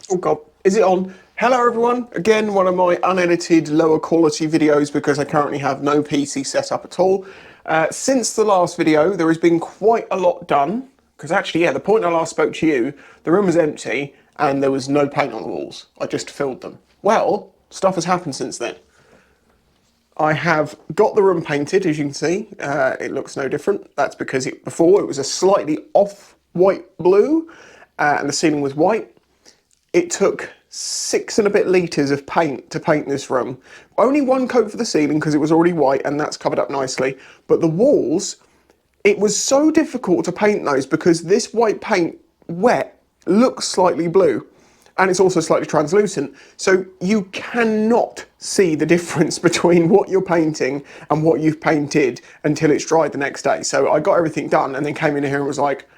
Oh God, is it on? Hello everyone, again one of my unedited lower quality videos because I currently have no PC set up at all. Since the last video there has been quite a lot done, because actually the point I last spoke to you, the room was empty and there was no paint on the walls. I just filled them. Well, stuff has happened since then. I have got the room painted, as you can see. It looks no different. That's because before it was a slightly off-white blue and the ceiling was white. It took 6 and a bit litres of paint to paint this room. Only one coat for the ceiling because it was already white and that's covered up nicely. But the walls, it was so difficult to paint those because this white paint, wet, looks slightly blue. And it's also slightly translucent. So you cannot see the difference between what you're painting and what you've painted until it's dried the next day. So I got everything done and then came in here and was like,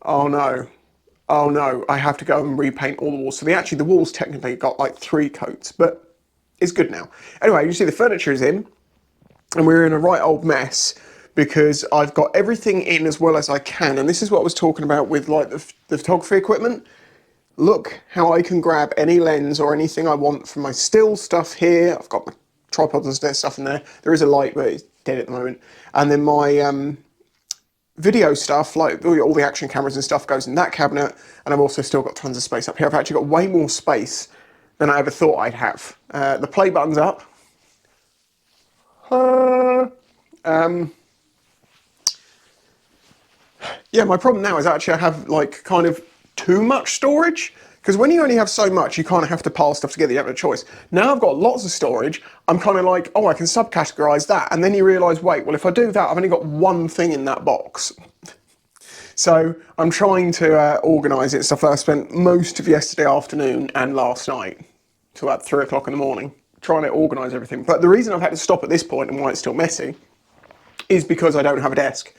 oh no. Oh no, I have to go and repaint all the walls. So the walls technically got like 3 coats, but it's good now. Anyway, you see the furniture is in, and we're in a right old mess because I've got everything in as well as I can. And this is what I was talking about with like the photography equipment. Look how I can grab any lens or anything I want from my still stuff here. I've got my tripod and stuff in there. There is a light, but it's dead at the moment. And then my video stuff, like all the action cameras and stuff, goes in that cabinet, and I've also still got tons of space up here. I've actually got way more space than I ever thought I'd have. The play button's up. Yeah, my problem now is actually I have like kind of too much storage. Because when you only have so much, you kind of have to pile stuff together, you have no choice. Now I've got lots of storage, I'm kind of like, oh, I can subcategorize that. And then you realise, wait, well, if I do that, I've only got one thing in that box. So I'm trying to organise it. So I spent most of yesterday afternoon and last night, till about 3 o'clock in the morning, trying to organise everything. But the reason I've had to stop at this point and why it's still messy is because I don't have a desk.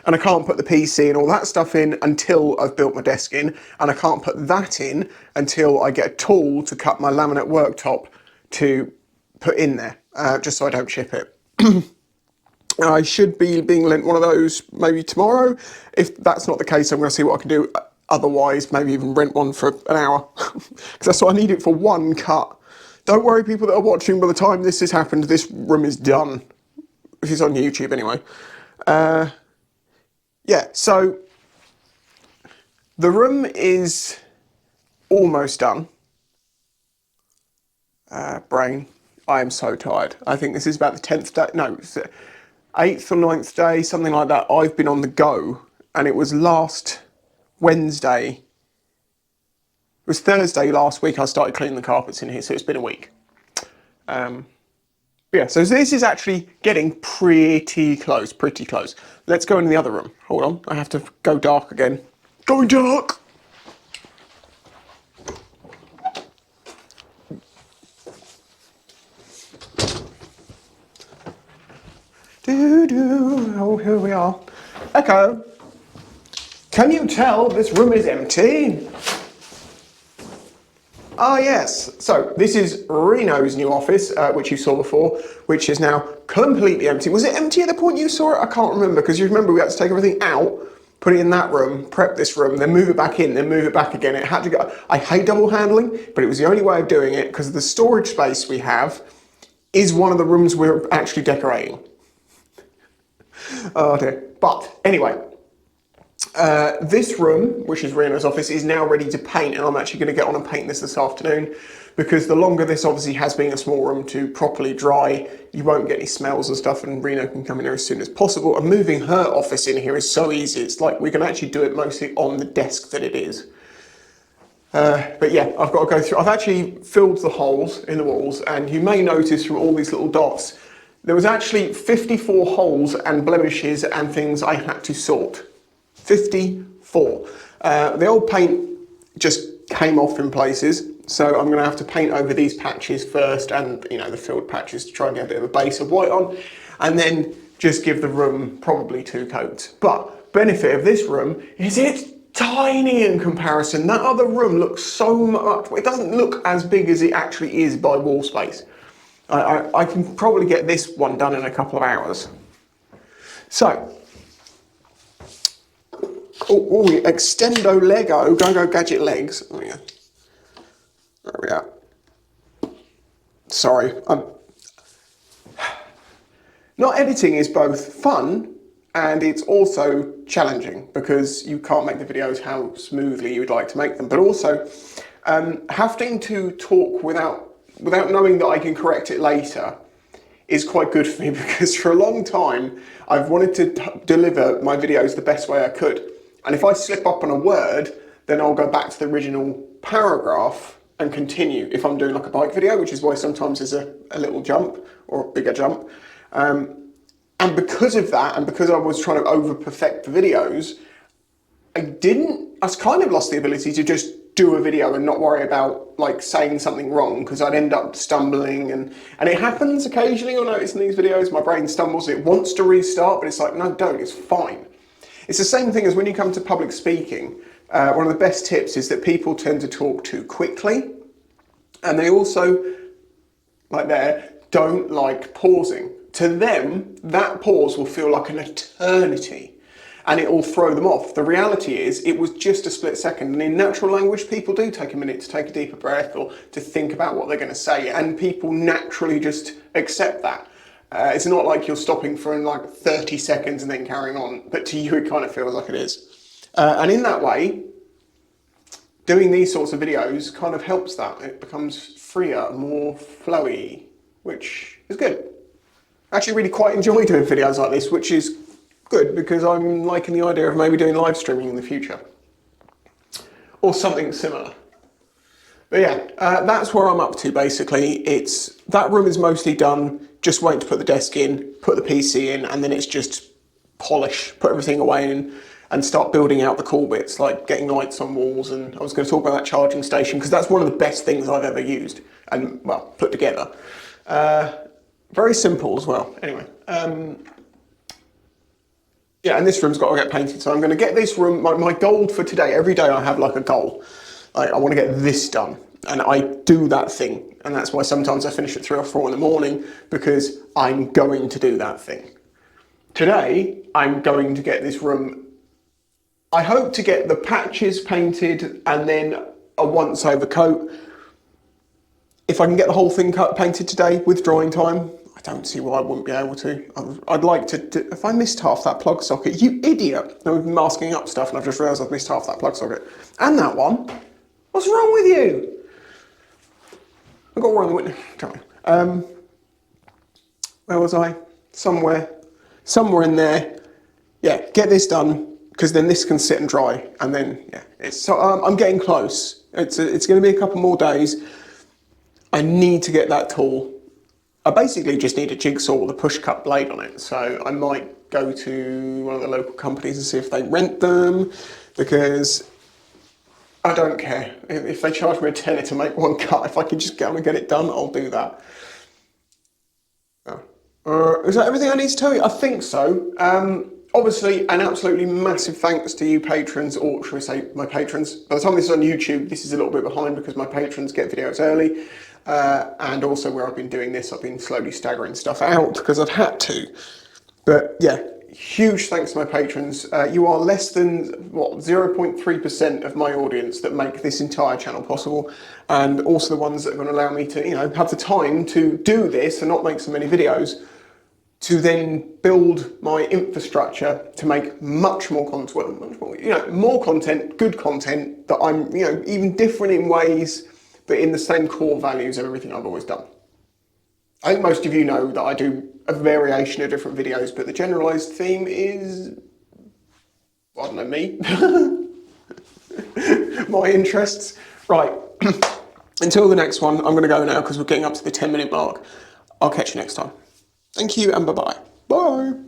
And I can't put the PC and all that stuff in until I've built my desk in, and I can't put that in until I get a tool to cut my laminate worktop to put in there, just so I don't chip it. I should be being lent one of those maybe tomorrow. If that's not the case, I'm going to see what I can do. Otherwise, maybe even rent one for an hour, because that's what I need it for, one cut. Don't worry, people that are watching, by the time this has happened, this room is done. If it's on YouTube anyway. Yeah, so the room is almost done. Brain, I am so tired. I think this is about the 10th day, no, 8th or 9th day, something like that. I've been on the go, and it was last Wednesday. It was Thursday last week I started cleaning the carpets in here, so it's been a week. Yeah, so this is actually getting pretty close, Let's go into the other room. Hold on, I have to go dark again. Going dark! Oh, here we are. Echo, can you tell this room is empty? Ah yes, so this is Reno's new office, which you saw before, which is now completely empty. Was it empty at the point you saw it? I can't remember, because you remember we had to take everything out, put it in that room, prep this room, then move it back in, then move it back again. It had to go. I hate double handling, but it was the only way of doing it, because the storage space we have is one of the rooms we're actually decorating. Oh dear. But anyway, this room, which is Reno's office, is now ready to paint, and I'm actually going to get on and paint this afternoon, because the longer this obviously has been a small room to properly dry, you won't get any smells and stuff, and Reno can come in here as soon as possible. And moving her office in here is so easy. It's like we can actually do it mostly on the desk that it is. But yeah, I've got to go through. I've actually filled the holes in the walls, and you may notice from all these little dots, there was actually 54 holes and blemishes and things I had to sort. 54. The old paint just came off in places, so I'm going to have to paint over these patches first, and the filled patches, to try and get a bit of a base of white on, and then just give the room probably 2 coats. But benefit of this room is it's tiny in comparison. That other room looks so much, it doesn't look as big as it actually is by wall space. I can probably get this one done in a couple of hours. So, oh, extendo Lego, go gadget legs. Oh, yeah. sorry. Not editing is both fun and it's also challenging because you can't make the videos how smoothly you would like to make them, but also having to talk without knowing that I can correct it later is quite good for me, because for a long time I've wanted to deliver my videos the best way I could, and if I slip up on a word, then I'll go back to the original paragraph and continue if I'm doing like a bike video, which is why sometimes there's a little jump or a bigger jump. And because of that, and because I was trying to over perfect the videos, I kind of lost the ability to just do a video and not worry about like saying something wrong, because I'd end up stumbling, and it happens occasionally. You'll notice in these videos my brain stumbles, it wants to restart, but it's like, no, don't, it's fine. It's the same thing as when you come to public speaking. One of the best tips is that people tend to talk too quickly, and they also, like don't like pausing. To them, that pause will feel like an eternity and it will throw them off. The reality is it was just a split second, and in natural language people do take a minute to take a deeper breath or to think about what they're going to say, and people naturally just accept that. It's not like you're stopping for like 30 seconds and then carrying on, but to you it kind of feels like it is. And in that way, doing these sorts of videos kind of helps that. It becomes freer, more flowy, which is good. I actually really quite enjoy doing videos like this, which is good because I'm liking the idea of maybe doing live streaming in the future or something similar. But yeah, that's where I'm up to basically. That room is mostly done, just waiting to put the desk in, put the PC in, and then it's just polish, put everything away and start building out the cool bits, like getting lights on walls. And I was going to talk about that charging station because that's one of the best things I've ever used and, well, put together. Very simple as well. Anyway, yeah, and this room's got to get painted, so I'm going to get this room. My goal for today, every day I have like a goal. Like, I want to get this done, and I do that thing, and that's why sometimes I finish at 3 or 4 in the morning, because I'm going to do that thing. Today, I'm going to get this room. I hope to get the patches painted and then a once over coat. If I can get the whole thing painted today with drawing time, I don't see why I wouldn't be able to. I'd like to, if I missed half that plug socket, you idiot. I've been masking up stuff and I've just realised I've missed half that plug socket. And that one. What's wrong with you? I got wrong with it. Where was I? Somewhere in there. Yeah, get this done, because then this can sit and dry. And then, yeah, so I'm getting close. It's going to be a couple more days. I need to get that tool. I basically just need a jigsaw with a push cut blade on it. So I might go to one of the local companies and see if they rent them, because I don't care. If they charge me a tenner to make one cut, if I can just go and get it done, I'll do that. Is that everything I need to tell you? I think so. Obviously, an absolutely massive thanks to you patrons, or should we say my patrons. By the time this is on YouTube, this is a little bit behind because my patrons get videos early. And also where I've been doing this, I've been slowly staggering stuff out because I've had to. But yeah, huge thanks to my patrons. You are less than, 0.3% of my audience that make this entire channel possible, and also the ones that are going to allow me to, have the time to do this and not make so many videos, to then build my infrastructure to make much more content, more content, good content that I'm, even different in ways, but in the same core values of everything I've always done. I think most of you know that I do a variation of different videos, but the generalised theme is, I don't know, me. My interests. Right, until the next one, I'm going to go now because we're getting up to the 10-minute mark. I'll catch you next time. Thank you and bye-bye. Bye.